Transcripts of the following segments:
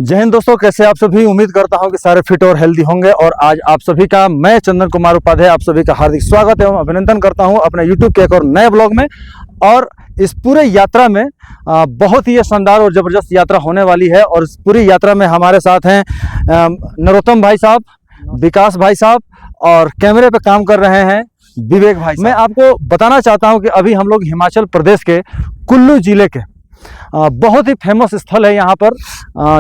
जय हिंद दोस्तों, कैसे आप सभी। उम्मीद करता हूं कि सारे फिट और हेल्दी होंगे। और आज आप सभी का मैं चंदन कुमार उपाध्याय आप सभी का हार्दिक स्वागत एवं अभिनंदन करता हूं अपने YouTube के एक और नए ब्लॉग में। और इस पूरे यात्रा में बहुत ही शानदार और ज़बरदस्त यात्रा होने वाली है। और इस पूरी यात्रा में हमारे साथ हैं नरोत्तम भाई साहब, विकास भाई साहब और कैमरे पे काम कर रहे हैं विवेक भाई। मैं आपको बताना चाहता हूं कि अभी हम लोग हिमाचल प्रदेश के कुल्लू जिले के बहुत ही फेमस स्थल है यहाँ पर,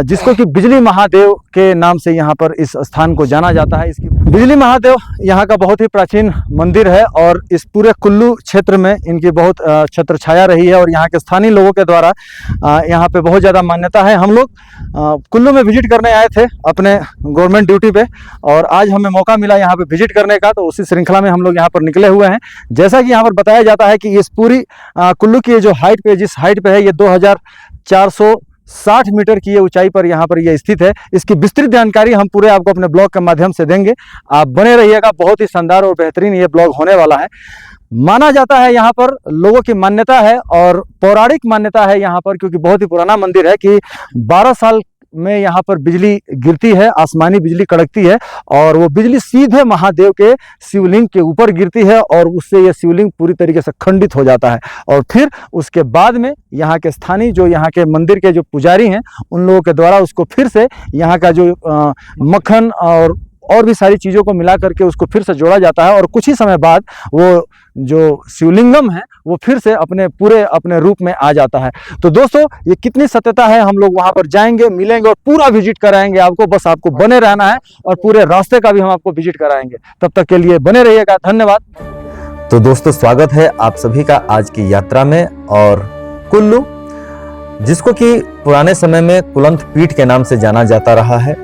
जिसको कि बिजली महादेव के नाम से यहाँ पर इस स्थान को जाना जाता है। इसकी बिजली महादेव यहाँ का बहुत ही प्राचीन मंदिर है और इस पूरे कुल्लू क्षेत्र में इनकी बहुत छत्र छाया रही है। और यहाँ के स्थानीय लोगों के द्वारा यहाँ पे बहुत ज़्यादा मान्यता है। हम लोग कुल्लू में विजिट करने आए थे अपने गवर्नमेंट ड्यूटी पे, और आज हमें मौका मिला यहाँ पे विजिट करने का, तो उसी श्रृंखला में हम लोग यहाँ पर निकले हुए हैं। जैसा कि यहाँ पर बताया जाता है कि इस पूरी कुल्लू की जो हाइट पे, जिस हाइट पे है, ये 2460 मीटर की ये ऊंचाई पर यहाँ पर ये स्थित है। इसकी विस्तृत जानकारी हम पूरे आपको अपने ब्लॉग के माध्यम से देंगे। आप बने रहिएगा, बहुत ही शानदार और बेहतरीन ये ब्लॉग होने वाला है। माना जाता है यहाँ पर, लोगों की मान्यता है और पौराणिक मान्यता है यहाँ पर, क्योंकि बहुत ही पुराना मंदिर है, कि 12 साल में यहाँ पर बिजली गिरती है, आसमानी बिजली कड़कती है और वो बिजली सीधे महादेव के शिवलिंग के ऊपर गिरती है और उससे ये शिवलिंग पूरी तरीके से खंडित हो जाता है। और फिर उसके बाद में यहाँ के स्थानीय जो यहाँ के मंदिर के जो पुजारी हैं, उन लोगों के द्वारा उसको फिर से यहाँ का जो मक्खन और भी सारी चीज़ों को मिला करके उसको फिर से जोड़ा जाता है। और कुछ ही समय बाद वो जो शिवलिंगम है वो फिर से अपने रूप में आ जाता है। तो दोस्तों, ये कितनी सत्यता है, हम लोग वहाँ पर जाएंगे, मिलेंगे और पूरा विजिट कराएंगे आपको। बस आपको बने रहना है और पूरे रास्ते का भी हम आपको विजिट कराएंगे। तब तक के लिए बने रहिएगा, धन्यवाद। तो दोस्तों, स्वागत है आप सभी का आज की यात्रा में। और कुल्लू, जिसको कि पुराने समय में कुलंथ पीठ के नाम से जाना जाता रहा है,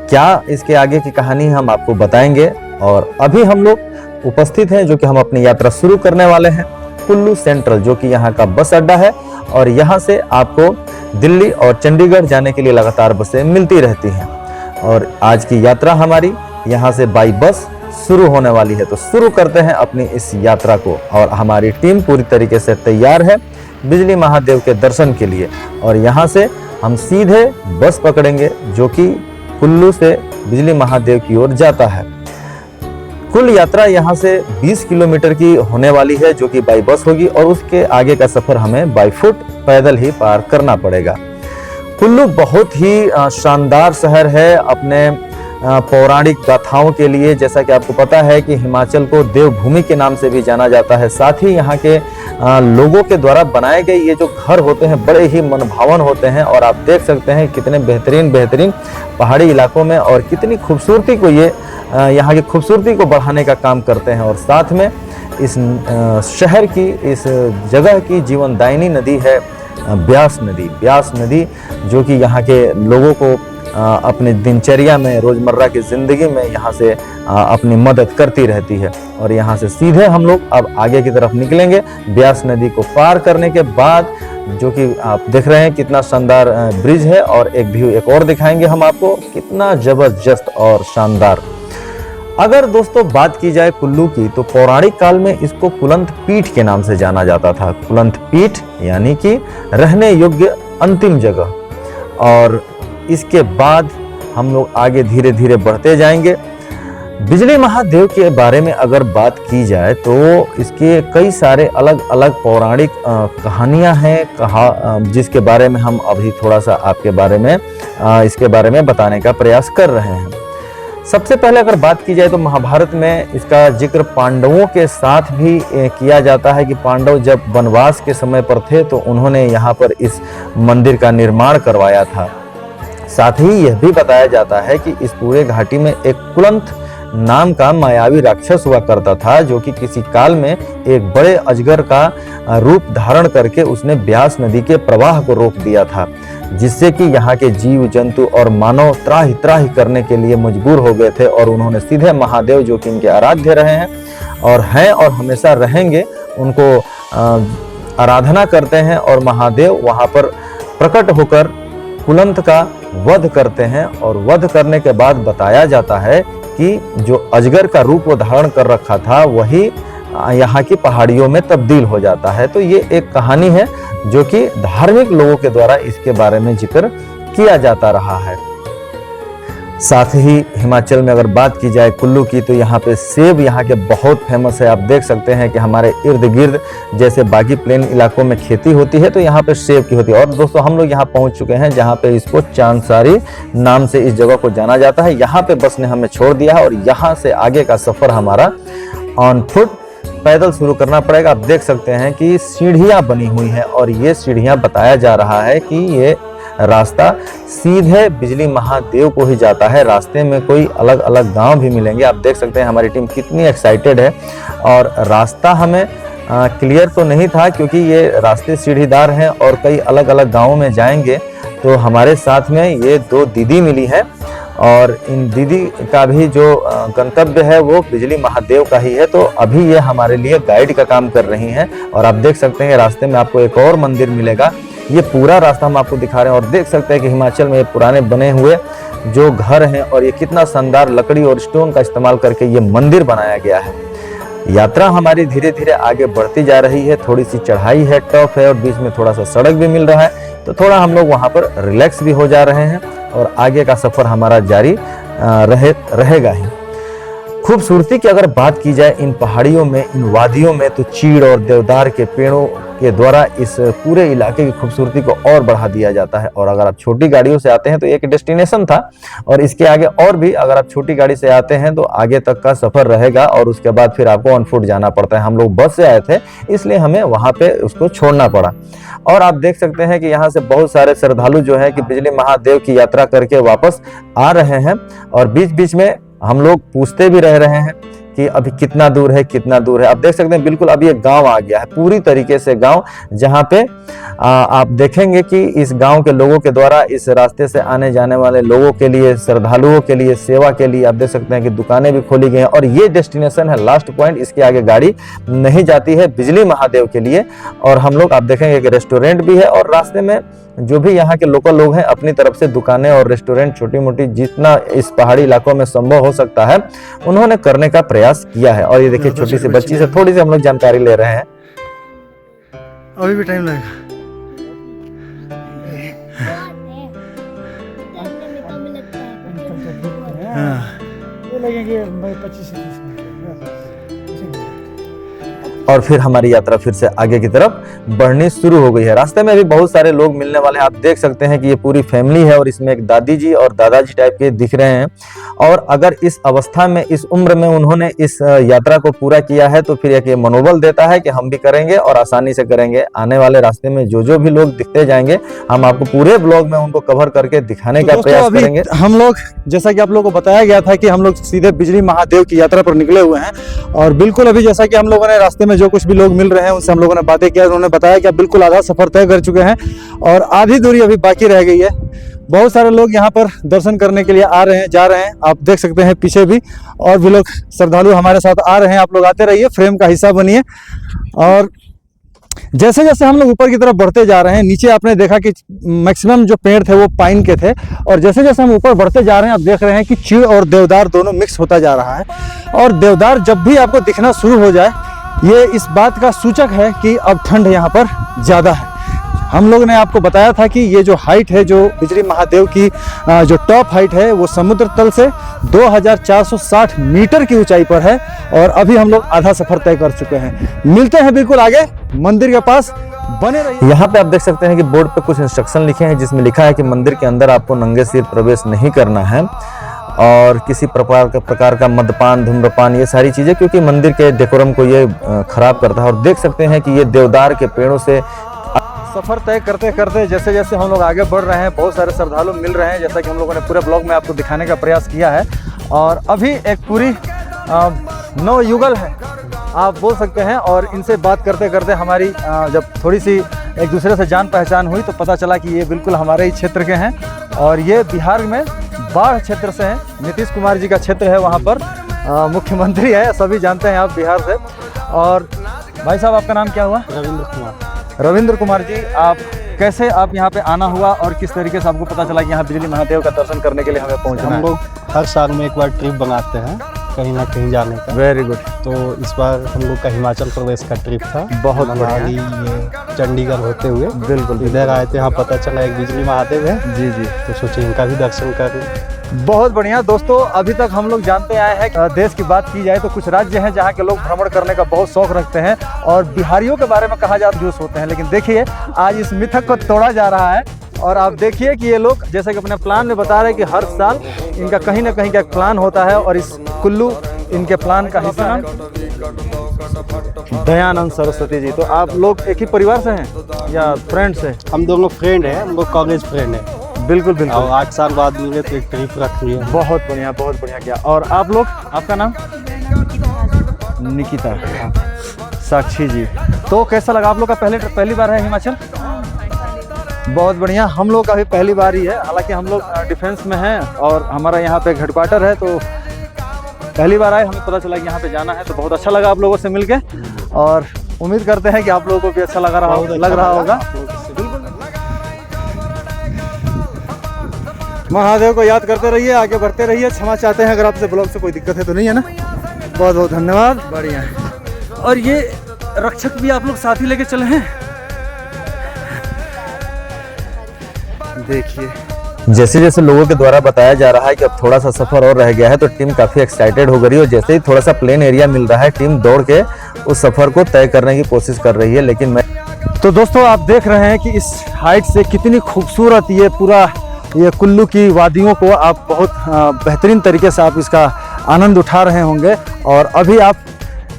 क्या इसके आगे की कहानी हम आपको बताएंगे। और अभी हम लोग उपस्थित हैं, जो कि हम अपनी यात्रा शुरू करने वाले हैं कुल्लू सेंट्रल, जो कि यहाँ का बस अड्डा है। और यहाँ से आपको दिल्ली और चंडीगढ़ जाने के लिए लगातार बसें मिलती रहती हैं। और आज की यात्रा हमारी यहाँ से बाई बस शुरू होने वाली है। तो शुरू करते हैं अपनी इस यात्रा को। और हमारी टीम पूरी तरीके से तैयार है बिजली महादेव के दर्शन के लिए। और यहाँ से हम सीधे बस पकड़ेंगे, जो कि कुल्लू से बिजली महादेव की ओर जाता है। कुल यात्रा यहाँ से 20 किलोमीटर की होने वाली है, जो कि बाई बस होगी। और उसके आगे का सफर हमें बाई फुट पैदल ही पार करना पड़ेगा। कुल्लू बहुत ही शानदार शहर है अपने पौराणिक गाथाओं के लिए। जैसा कि आपको पता है कि हिमाचल को देवभूमि के नाम से भी जाना जाता है। साथ ही यहाँ के लोगों के द्वारा बनाए गए ये जो घर होते हैं, बड़े ही मनभावन होते हैं। और आप देख सकते हैं कितने बेहतरीन पहाड़ी इलाकों में और कितनी खूबसूरती को ये यहाँ की खूबसूरती को बढ़ाने का काम करते हैं। और साथ में इस शहर की, इस जगह की जीवनदायिनी नदी है ब्यास नदी, जो कि यहाँ के लोगों को अपने दिनचर्या में, रोजमर्रा की जिंदगी में यहाँ से अपनी मदद करती रहती है। और यहाँ से सीधे हम लोग अब आगे की तरफ निकलेंगे। ब्यास नदी को पार करने के बाद, जो कि आप देख रहे हैं कितना शानदार ब्रिज है, और एक व्यू एक और दिखाएंगे हम आपको, कितना जबरदस्त और शानदार। अगर दोस्तों बात की जाए कुल्लू की, तो पौराणिक काल में इसको कुलंथ पीठ के नाम से जाना जाता था। कुलंथ पीठ यानी कि रहने योग्य अंतिम जगह। और इसके बाद हम लोग आगे धीरे धीरे बढ़ते जाएंगे। बिजली महादेव के बारे में अगर बात की जाए, तो इसके कई सारे अलग अलग पौराणिक कहानियां हैं, जिसके बारे में हम अभी थोड़ा सा आपके बारे में इसके बारे में बताने का प्रयास कर रहे हैं। सबसे पहले अगर बात की जाए, तो महाभारत में इसका जिक्र पांडवों के साथ भी किया जाता है कि पांडव जब वनवास के समय पर थे, तो उन्होंने यहाँ पर इस मंदिर का निर्माण करवाया था। साथ ही यह भी बताया जाता है कि इस पूरे घाटी में एक कुलंथ नाम का मायावी राक्षस हुआ करता था, जो कि किसी काल में एक बड़े अजगर का रूप धारण करके उसने ब्यास नदी के प्रवाह को रोक दिया था, जिससे कि यहाँ के जीव जंतु और मानव त्राहि त्राहि करने के लिए मजबूर हो गए थे। और उन्होंने सीधे महादेव, जो कि इनके आराध्य रहे हैं और हमेशा रहेंगे, उनको आराधना करते हैं। और महादेव वहाँ पर प्रकट होकर कुलंथ का वध करते हैं। और वध करने के बाद बताया जाता है कि जो अजगर का रूप वो धारण कर रखा था, वही यहाँ की पहाड़ियों में तब्दील हो जाता है। तो ये एक कहानी है जो कि धार्मिक लोगों के द्वारा इसके बारे में जिक्र किया जाता रहा है। साथ ही हिमाचल में अगर बात की जाए कुल्लू की, तो यहाँ पे सेब यहाँ के बहुत फेमस है। आप देख सकते हैं कि हमारे इर्द गिर्द जैसे बागी प्लेन इलाकों में खेती होती है, तो यहाँ पे सेब की होती है। और दोस्तों हम लोग यहाँ पहुँच चुके हैं जहाँ पे इसको चांदसारी नाम से इस जगह को जाना जाता है। यहाँ पे बस ने हमें छोड़ दिया है और यहाँ से आगे का सफ़र हमारा ऑन फुट पैदल शुरू करना पड़ेगा। आप देख सकते हैं कि सीढ़ियाँ बनी हुई हैं और ये सीढ़ियाँ बताया जा रहा है कि ये रास्ता सीधे बिजली महादेव को ही जाता है। रास्ते में कोई अलग अलग गांव भी मिलेंगे। आप देख सकते हैं हमारी टीम कितनी एक्साइटेड है। और रास्ता हमें क्लियर तो नहीं था क्योंकि ये रास्ते सीढ़ीदार हैं और कई अलग अलग गांवों में जाएंगे। तो हमारे साथ में ये दो दीदी मिली है और इन दीदी का भी जो गंतव्य है वो बिजली महादेव का ही है। तो अभी ये हमारे लिए गाइड का काम कर रही हैं। और आप देख सकते हैं रास्ते में आपको एक और मंदिर मिलेगा। ये पूरा रास्ता हम आपको दिखा रहे हैं और देख सकते हैं कि हिमाचल में पुराने बने हुए जो घर हैं और ये कितना शानदार लकड़ी और स्टोन का इस्तेमाल करके ये मंदिर बनाया गया है। यात्रा हमारी धीरे धीरे आगे बढ़ती जा रही है। थोड़ी सी चढ़ाई है, टफ है और बीच में थोड़ा सा सड़क भी मिल रहा है, तो थोड़ा हम लोग वहाँ पर रिलैक्स भी हो जा रहे हैं और आगे का सफ़र हमारा जारी रहेगा ही। खूबसूरती की अगर बात की जाए इन पहाड़ियों में, इन वादियों में, तो चीड़ और देवदार के पेड़ों के द्वारा इस पूरे इलाके की खूबसूरती को और बढ़ा दिया जाता है। और अगर आप छोटी गाड़ियों से आते हैं तो एक डेस्टिनेशन था और इसके आगे और भी अगर आप छोटी गाड़ी से आते हैं तो आगे तक का सफ़र रहेगा और उसके बाद फिर आपको ऑन फुट जाना पड़ता है। हम लोग बस से आए थे इसलिए हमें वहाँ पे उसको छोड़ना पड़ा। और आप देख सकते हैं कि यहाँ से बहुत सारे श्रद्धालु जो है कि बिजली महादेव की यात्रा करके वापस आ रहे हैं और बीच बीच में हम लोग पूछते भी रह रहे हैं कि अभी कितना दूर है, कितना दूर है। आप देख सकते हैं बिल्कुल अभी एक गांव आ गया है, पूरी तरीके से गांव, जहां पे आप देखेंगे कि इस गांव के लोगों के द्वारा इस रास्ते से आने जाने वाले लोगों के लिए, श्रद्धालुओं के लिए, सेवा के लिए आप देख सकते हैं कि दुकानें भी खोली गई हैं। और ये डेस्टिनेशन है लास्ट पॉइंट, इसके आगे गाड़ी नहीं जाती है बिजली महादेव के लिए। और हम लोग आप देखेंगे कि रेस्टोरेंट भी है और रास्ते में जो भी यहाँ के लोकल लोग हैं अपनी तरफ से दुकानें और रेस्टोरेंट छोटी मोटी जितना इस पहाड़ी इलाकों में संभव हो सकता है उन्होंने करने का प्रयास किया है। और ये देखिए छोटी सी बच्ची से थोड़ी सी हम लोग जानकारी ले रहे हैं। अभी भी टाइम लगेगा। लगेंगे 25 से 30 मिनट। और फिर हमारी यात्रा फिर से आगे की तरफ बढ़नी शुरू हो गई है। रास्ते में भी बहुत सारे लोग मिलने वाले हैं। आप देख सकते हैं कि ये पूरी फैमिली है और इसमें एक दादी जी और दादाजी टाइप के दिख रहे हैं। और अगर इस अवस्था में, इस उम्र में उन्होंने इस यात्रा को पूरा किया है तो फिर एक ये मनोबल देता है कि हम भी करेंगे और आसानी से करेंगे। आने वाले रास्ते में जो जो भी लोग दिखते जाएंगे हम आपको पूरे ब्लॉग में उनको कवर करके दिखाने का प्रयास करेंगे। हम लोग, जैसा कि आप लोगों को बताया गया था कि हम लोग सीधे बिजली महादेव की यात्रा पर निकले हुए हैं और बिल्कुल अभी जैसा कि हम लोगों ने रास्ते में जो कुछ भी लोग मिल रहे हैं उनसे हम लोगों ने बातें किया, उन्होंने बताया कि बिल्कुल आधा सफर तय कर चुके हैं और आधी दूरी अभी बाकी रह गई है। बहुत सारे लोग यहाँ पर दर्शन करने के लिए आ रहे हैं, जा रहे हैं। आप देख सकते हैं पीछे भी और भी लोग श्रद्धालु हमारे साथ आ रहे हैं। आप लोग आते रहिए, फ्रेम का हिस्सा बनिए। और जैसे जैसे हम लोग ऊपर की तरफ बढ़ते जा रहे हैं, नीचे आपने देखा कि मैक्सिमम जो पेड़ थे वो पाइन के थे और जैसे जैसे हम ऊपर बढ़ते जा रहे हैं आप देख रहे हैं कि चीड़ और देवदार दोनों मिक्स होता जा रहा है। और देवदार जब भी आपको दिखना शुरू हो जाए ये इस बात का सूचक है कि अब ठंड यहाँ पर ज़्यादा है। हम लोग ने आपको बताया था कि ये जो हाइट है, जो बिजली महादेव की जो टॉप हाइट है वो समुद्र तल से 2460 मीटर की ऊंचाई पर है और अभी हम लोग आधा सफर तय कर चुके हैं। मिलते हैं बिल्कुल आगे मंदिर के पास, बने रहिए। यहाँ पे आप देख सकते हैं कि बोर्ड पे कुछ इंस्ट्रक्शन लिखे हैं जिसमें लिखा है कि मंदिर के अंदर आपको नंगे सिर प्रवेश नहीं करना है और किसी प्रकार का मद्यपान, धूम्रपान, ये सारी चीजें, क्योंकि मंदिर के डेकोरम को ये खराब करता है। और देख सकते हैं कि ये देवदार के पेड़ों से सफर तय करते करते जैसे जैसे हम लोग आगे बढ़ रहे हैं बहुत सारे श्रद्धालु मिल रहे हैं, जैसा कि हम लोगों ने पूरे ब्लॉग में आपको दिखाने का प्रयास किया है। और अभी एक पूरी नवयुगल है आप बोल सकते हैं और इनसे बात करते करते हमारी जब थोड़ी सी एक दूसरे से जान पहचान हुई तो पता चला कि ये बिल्कुल हमारे ही क्षेत्र के हैं और ये बिहार में बाढ़ क्षेत्र से हैं। नीतीश कुमार जी का क्षेत्र है, वहाँ पर मुख्यमंत्री है, सभी जानते हैं आप बिहार से। और भाई साहब आपका नाम क्या हुआ? रविंद्र कुमार। रविंद्र कुमार जी, आप कैसे आप यहाँ पे आना हुआ और किस तरीके से आपको पता चला कि यहाँ बिजली महादेव का दर्शन करने के लिए हमें पहुँचना है? हम लोग हर साल में एक बार ट्रिप बनाते हैं कहीं ना कहीं जाने का। Very good. तो इस बार हम लोग का हिमाचल प्रदेश का ट्रिप था, बहुत मनाली, ये चंडीगढ़ होते हुए बिल्कुल इधर आए थे। यहाँ पता चला एक बिजली महादेव है जी जी, तो सोचे इनका भी दर्शन कर बहुत बढ़िया दोस्तों, अभी तक हम लोग जानते आए हैं कि देश की बात की जाए तो कुछ राज्य हैं जहां के लोग भ्रमण करने का बहुत शौक रखते हैं और बिहारियों के बारे में कहा जाता जूस होते हैं, लेकिन देखिए आज इस मिथक को तोड़ा जा रहा है। और आप देखिए कि ये लोग जैसे कि अपने प्लान में बता रहे हैं कि हर साल इनका कहीं ना कहीं का एक प्लान होता है और इस कुल्लू इनके प्लान का हिस्सा है। दयानंद सरस्वती जी, तो आप लोग एक ही परिवार से हैं या फ्रेंड्स हैं? हम दोनों फ्रेंड हैं, हम लोग कॉलेज फ्रेंड हैं। बिल्कुल बिल्कुल। और 8 साल बाद मिले तो एक ट्रिप रखी है। बहुत बढ़िया किया। और आप लोग, आपका नाम? निकिता। साक्षी जी, तो कैसा लगा आप लोग का? पहली बार है हिमाचल? बहुत बढ़िया। हम लोग का भी पहली बार ही है, हालांकि हम लोग डिफेंस में हैं और हमारा यहाँ पे हेडक्वार्टर है, तो पहली बार आए, हमें पता चला कि यहाँ पे जाना है, तो बहुत अच्छा लगा आप लोगों से मिलके और उम्मीद करते हैं कि आप लोगों को भी अच्छा लग रहा होगा। महादेव को याद करते रहिए, आगे बढ़ते रहिए। क्षमा चाहते हैं अगर आपसे ब्लॉग से कोई दिक्कत है तो नहीं है ना। बहुत बहुत धन्यवाद। बढ़िया है। और ये रक्षक भी आप लोग साथ ही लेके चले हैं, देखिए। जैसे जैसे लोगों के द्वारा बताया जा रहा है कि अब थोड़ा सा सफर और रह गया है, तो टीम काफी एक्साइटेड हो गई है और जैसे ही थोड़ा सा प्लेन एरिया मिल रहा है, टीम दौड़ के उस सफर को तय करने की कोशिश कर रही है। लेकिन मैं तो दोस्तों आप देख रहे हैं कि इस हाइट से कितनी खूबसूरत ये कुल्लू की वादियों को आप बहुत बेहतरीन तरीके से आप इसका आनंद उठा रहे होंगे। और अभी आप,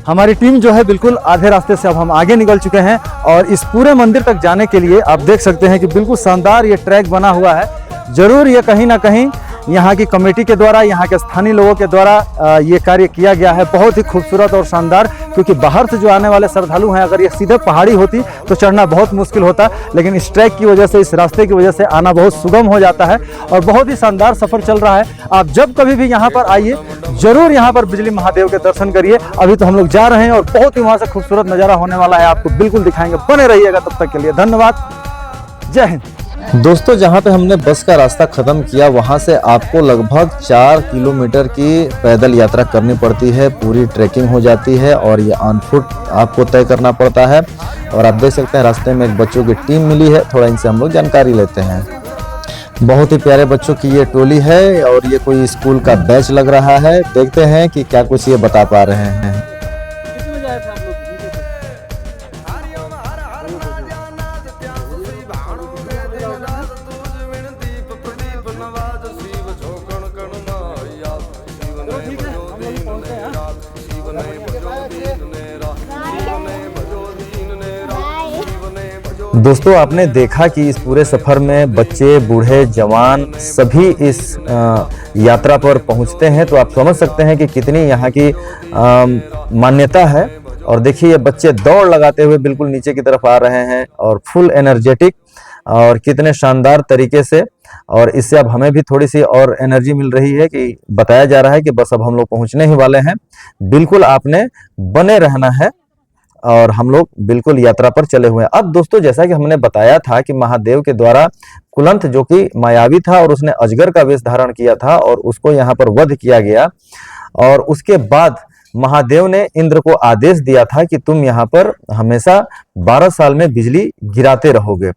हमारी टीम जो है बिल्कुल आधे रास्ते से अब हम आगे निकल चुके हैं और इस पूरे मंदिर तक जाने के लिए आप देख सकते हैं कि बिल्कुल शानदार ये ट्रैक बना हुआ है। ज़रूर ये कहीं ना कहीं यहाँ की कमेटी के द्वारा, यहाँ के स्थानीय लोगों के द्वारा ये कार्य किया गया है। बहुत ही खूबसूरत और शानदार, क्योंकि बाहर से जो आने वाले श्रद्धालु हैं, अगर ये सीधे पहाड़ी होती तो चढ़ना बहुत मुश्किल होता, लेकिन इस ट्रैक की वजह से, इस रास्ते की वजह से आना बहुत सुगम हो जाता है और बहुत ही शानदार सफ़र चल रहा है। आप जब कभी भी यहाँ पर आइए, ज़रूर यहाँ पर बिजली महादेव के दर्शन करिए। अभी तो हम लोग जा रहे हैं और बहुत ही वहाँ से खूबसूरत नज़ारा होने वाला है, आपको बिल्कुल दिखाएंगे। बने रहिएगा तब तक के लिए। धन्यवाद। जय हिंद। दोस्तों, जहां पे हमने बस का रास्ता खत्म किया, वहां से आपको लगभग 4 किलोमीटर की पैदल यात्रा करनी पड़ती है। पूरी ट्रैकिंग हो जाती है और ये ऑन फुट आपको तय करना पड़ता है। और आप देख सकते हैं रास्ते में एक बच्चों की टीम मिली है, थोड़ा इनसे हम लोग जानकारी लेते हैं। बहुत ही प्यारे बच्चों की ये टोली है और ये कोई स्कूल का बैच लग रहा है। देखते हैं कि क्या कुछ ये बता पा रहे हैं। दोस्तों, आपने देखा कि इस पूरे सफर में बच्चे, बूढ़े, जवान सभी इस यात्रा पर पहुंचते हैं, तो आप समझ सकते हैं कि कितनी यहाँ की मान्यता है। और देखिए, ये बच्चे दौड़ लगाते हुए बिल्कुल नीचे की तरफ आ रहे हैं और फुल एनर्जेटिक, और कितने शानदार तरीके से। और इससे अब हमें भी थोड़ी सी और एनर्जी मिल रही है कि बताया जा रहा है कि बस अब हम लोग पहुंचने ही वाले हैं। बिल्कुल आपने बने रहना है और हम लोग बिल्कुल यात्रा पर चले हुए हैं। अब दोस्तों, जैसा कि हमने बताया था कि महादेव के द्वारा कुलंथ, जो कि मायावी था और उसने अजगर का वेश धारण किया था और उसको यहाँ पर वध किया गया, और उसके बाद महादेव ने इंद्र को आदेश दिया था कि तुम यहाँ पर हमेशा 12 साल में बिजली गिराते रहोगे।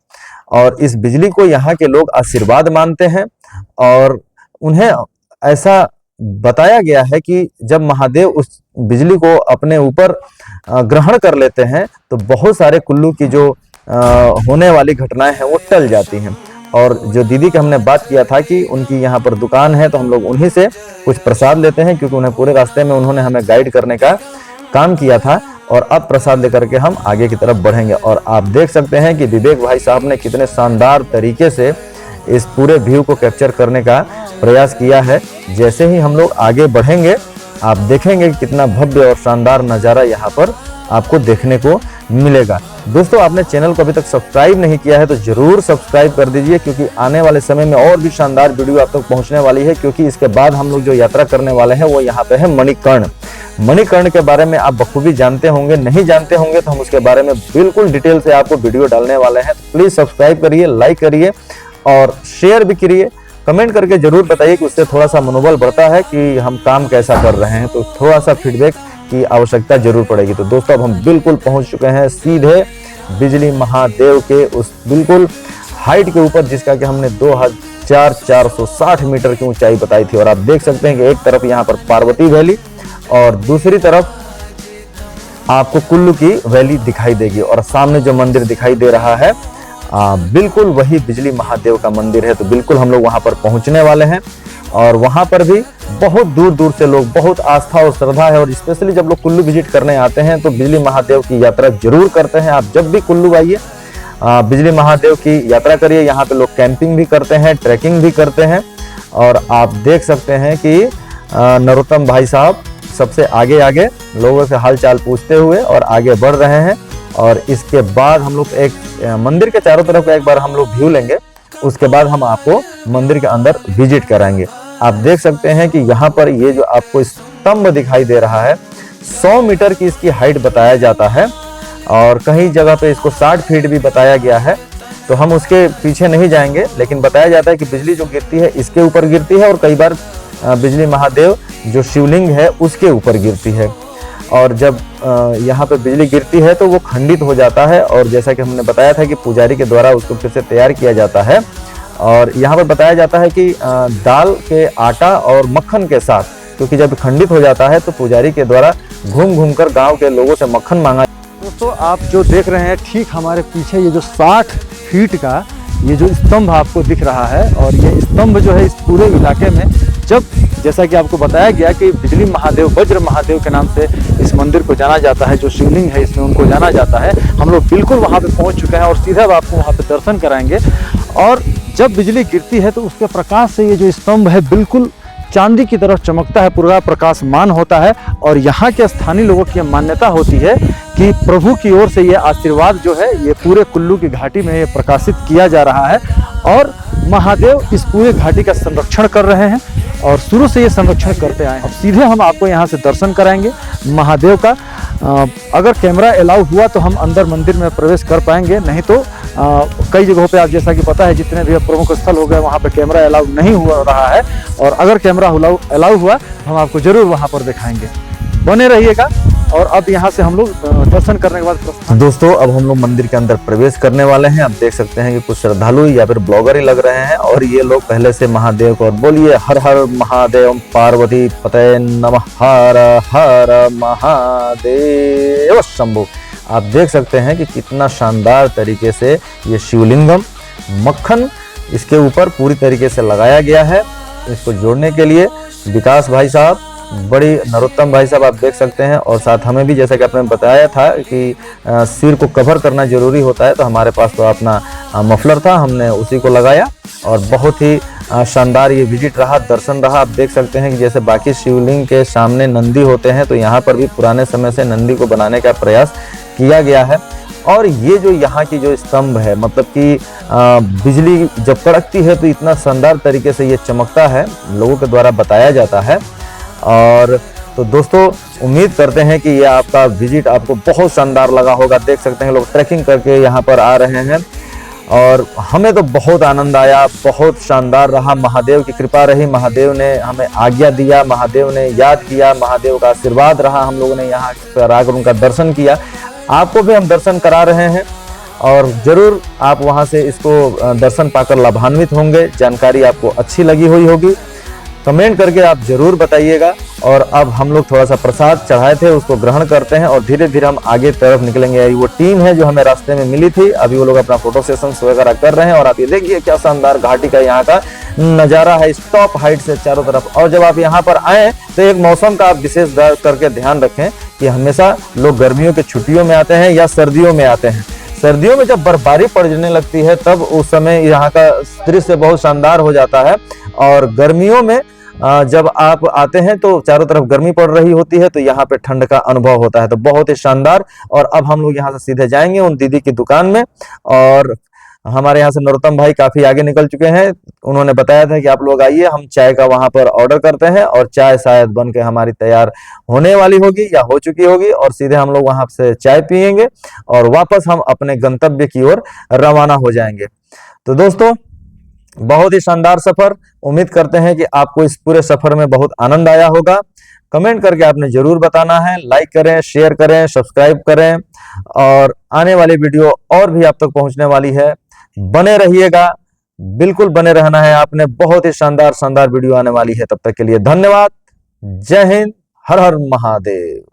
और इस बिजली को यहाँ के लोग आशीर्वाद मानते हैं और उन्हें ऐसा बताया गया है कि जब महादेव उस बिजली को अपने ऊपर ग्रहण कर लेते हैं तो बहुत सारे कुल्लू की जो होने वाली घटनाएं हैं वो टल जाती हैं। और जो दीदी की हमने बात किया था कि उनकी यहाँ पर दुकान है, तो हम लोग उन्हीं से कुछ प्रसाद लेते हैं, क्योंकि उन्हें पूरे रास्ते में उन्होंने हमें गाइड करने का काम किया था। और अब प्रसाद लेकर के हम आगे की तरफ बढ़ेंगे। और आप देख सकते हैं कि विवेक भाई साहब ने कितने शानदार तरीके से इस पूरे व्यू को कैप्चर करने का प्रयास किया है। जैसे ही हम लोग आगे बढ़ेंगे, आप देखेंगे कि कितना भव्य और शानदार नज़ारा यहाँ पर आपको देखने को मिलेगा। दोस्तों, आपने चैनल को अभी तक सब्सक्राइब नहीं किया है तो जरूर सब्सक्राइब कर दीजिए, क्योंकि आने वाले समय में और भी शानदार वीडियो आप तक पहुंचने वाली है। क्योंकि इसके बाद हम लोग जो यात्रा करने वाले हैं वो यहाँ पे है मणिकर्ण। मणिकर्ण के बारे में आप बखूबी जानते होंगे, नहीं जानते होंगे तो हम उसके बारे में बिल्कुल डिटेल से आपको वीडियो डालने वाले हैं। तो प्लीज सब्सक्राइब करिए, लाइक करिए और शेयर भी करिए। कमेंट करके जरूर बताइए कि उससे थोड़ा सा मनोबल बढ़ता है कि हम काम कैसा कर रहे हैं, तो थोड़ा सा फीडबैक की आवश्यकता जरूर पड़ेगी। तो दोस्तों, अब हम बिल्कुल पहुंच चुके हैं सीधे बिजली महादेव के उस बिल्कुल हाइट के ऊपर, जिसका कि हमने 460 मीटर की ऊंचाई बताई थी। और आप देख सकते हैं कि एक तरफ यहाँ पर पार्वती वैली और दूसरी तरफ आपको कुल्लू की वैली दिखाई देगी। और सामने जो मंदिर दिखाई दे रहा है बिल्कुल वही बिजली महादेव का मंदिर है। तो बिल्कुल हम लोग वहां पर पहुंचने वाले हैं और वहां पर भी बहुत दूर दूर से लोग, बहुत आस्था और श्रद्धा है। और स्पेशली जब लोग कुल्लू विजिट करने आते हैं तो बिजली महादेव की यात्रा जरूर करते हैं। आप जब भी कुल्लू आइए बिजली महादेव की यात्रा करिए। यहाँ पे लोग कैंपिंग भी करते हैं, ट्रैकिंग भी करते हैं। और आप देख सकते हैं कि नरोत्तम भाई साहब सबसे आगे आगे लोगों से हालचाल पूछते हुए और आगे बढ़ रहे हैं। और इसके बाद हम लोग एक मंदिर के चारों तरफ का एक बार हम लोग व्यू लेंगे, उसके बाद हम आपको मंदिर के अंदर विजिट कराएंगे। आप देख सकते हैं कि यहाँ पर ये जो आपको स्तंभ दिखाई दे रहा है 100 मीटर की इसकी हाइट बताया जाता है और कहीं जगह पे इसको 60 फीट भी बताया गया है। तो हम उसके पीछे नहीं जाएंगे, लेकिन बताया जाता है कि बिजली जो गिरती है इसके ऊपर गिरती है और कई बार बिजली महादेव जो शिवलिंग है उसके ऊपर गिरती है। और जब यहाँ पे बिजली गिरती है तो वो खंडित हो जाता है और जैसा कि हमने बताया था कि पुजारी के द्वारा उसको फिर से तैयार किया जाता है। और यहाँ पर बताया जाता है कि दाल के आटा और मक्खन के साथ, क्योंकि जब खंडित हो जाता है तो पुजारी के द्वारा घूम घूम कर गाँव के लोगों से मक्खन मांगा। दोस्तों आप जो देख रहे हैं ठीक हमारे पीछे ये जो 60 फीट का ये जो स्तंभ आपको दिख रहा है, और ये स्तंभ जो है इस पूरे इलाके में, जब जैसा कि आपको बताया गया कि बिजली महादेव, वज्र महादेव के नाम से इस मंदिर को जाना जाता है, जो शिवलिंग है इसमें उनको जाना जाता है। हम लोग बिल्कुल वहाँ पे पहुँच चुके हैं और सीधा आपको वहाँ पे दर्शन कराएंगे। और जब बिजली गिरती है तो उसके प्रकाश से ये जो स्तंभ है बिल्कुल चांदी की तरफ चमकता है, पूरा प्रकाशमान होता है। और यहाँ के स्थानीय लोगों की मान्यता होती है कि प्रभु की ओर से ये आशीर्वाद जो है ये पूरे कुल्लू की घाटी में ये प्रकाशित किया जा रहा है। और महादेव इस पूरे घाटी का संरक्षण कर रहे हैं और शुरू से ये संरक्षण करते आए हैं। अब सीधे हम आपको यहाँ से दर्शन कराएंगे महादेव का। अगर कैमरा अलाउ हुआ तो हम अंदर मंदिर में प्रवेश कर पाएंगे, नहीं तो कई जगहों पे आप जैसा कि पता है जितने भी प्रमुख स्थल हो गए वहाँ पे कैमरा अलाउ नहीं हुआ रहा है। और अगर कैमरा अलाउ हुआ हम आपको जरूर वहाँ पर दिखाएंगे, बने रहिएगा। और अब यहाँ से हम लोग दर्शन करने के बाद दोस्तों अब हम लोग मंदिर के अंदर प्रवेश करने वाले हैं। आप देख सकते हैं कि कुछ श्रद्धालु या फिर ब्लॉगर ही लग रहे हैं और ये लोग पहले से महादेव को बोलिए हर हर महादेव पार्वती पते नमः, हर हर महादेव शंभु। आप देख सकते हैं कि कितना शानदार तरीके से ये शिवलिंगम मक्खन इसके ऊपर पूरी तरीके से लगाया गया है। इसको जोड़ने के लिए विकास भाई साहब, बड़ी नरोत्तम भाई साहब आप देख सकते हैं। और साथ हमें भी जैसा कि आपने बताया था कि सिर को कवर करना जरूरी होता है, तो हमारे पास तो अपना मफलर था, हमने उसी को लगाया और बहुत ही शानदार ये विजिट रहा, दर्शन रहा। आप देख सकते हैं कि जैसे बाकी शिवलिंग के सामने नंदी होते हैं तो यहाँ पर भी पुराने समय से नंदी को बनाने का प्रयास किया गया है। और ये जो यहाँ की जो स्तंभ है, मतलब कि बिजली जब कड़कती है तो इतना शानदार तरीके से ये चमकता है, लोगों के द्वारा बताया जाता है। और तो दोस्तों उम्मीद करते हैं कि ये आपका विजिट आपको बहुत शानदार लगा होगा। देख सकते हैं लोग ट्रैकिंग करके यहाँ पर आ रहे हैं और हमें तो बहुत आनंद आया, बहुत शानदार रहा। महादेव की कृपा रही, महादेव ने हमें आज्ञा दिया, महादेव ने याद किया, महादेव का आशीर्वाद रहा। हम लोगों ने यहाँ पर आकर उनका दर्शन किया, आपको भी हम दर्शन करा रहे हैं और ज़रूर आप वहाँ से इसको दर्शन पाकर लाभान्वित होंगे। जानकारी आपको अच्छी लगी हुई होगी, कमेंट करके आप जरूर बताइएगा। और अब हम लोग थोड़ा सा प्रसाद चढ़ाए थे उसको ग्रहण करते हैं और धीरे धीरे हम आगे तरफ निकलेंगे। वो टीम है जो हमें रास्ते में मिली थी, अभी वो लोग अपना फोटो सेशन वगैरह कर रहे हैं। और आप ये देखिए क्या शानदार घाटी का यहाँ का नज़ारा है, टॉप हाइट से चारों तरफ। और जब आप यहाँ पर आए तो एक मौसम का आप विशेष करके ध्यान रखें कि हमेशा लोग गर्मियों के छुट्टियों में आते हैं या सर्दियों में आते हैं। सर्दियों में जब बर्फबारी पड़ने लगती है तब उस समय यहाँ का दृश्य बहुत शानदार हो जाता है। और गर्मियों में जब आप आते हैं तो चारों तरफ गर्मी पड़ रही होती है तो यहाँ पे ठंड का अनुभव होता है, तो बहुत ही शानदार। और अब हम लोग यहाँ से सीधे जाएंगे उन दीदी की दुकान में। और हमारे यहाँ से नरोत्तम भाई काफी आगे निकल चुके हैं, उन्होंने बताया था कि आप लोग आइए, हम चाय का वहां पर ऑर्डर करते हैं और चाय शायद बन के हमारी तैयार होने वाली होगी या हो चुकी होगी। और सीधे हम लोग वहां से चाय पियेंगे और वापस हम अपने गंतव्य की ओर रवाना हो जाएंगे। तो दोस्तों बहुत ही शानदार सफर, उम्मीद करते हैं कि आपको इस पूरे सफर में बहुत आनंद आया होगा। कमेंट करके आपने जरूर बताना है, लाइक करें, शेयर करें, सब्सक्राइब करें और आने वाली वीडियो और भी आप तक पहुंचने वाली है। बने रहिएगा, बिल्कुल बने रहना है आपने, बहुत ही शानदार शानदार वीडियो आने वाली है। तब तक के लिए धन्यवाद। जय हिंद, हर हर महादेव।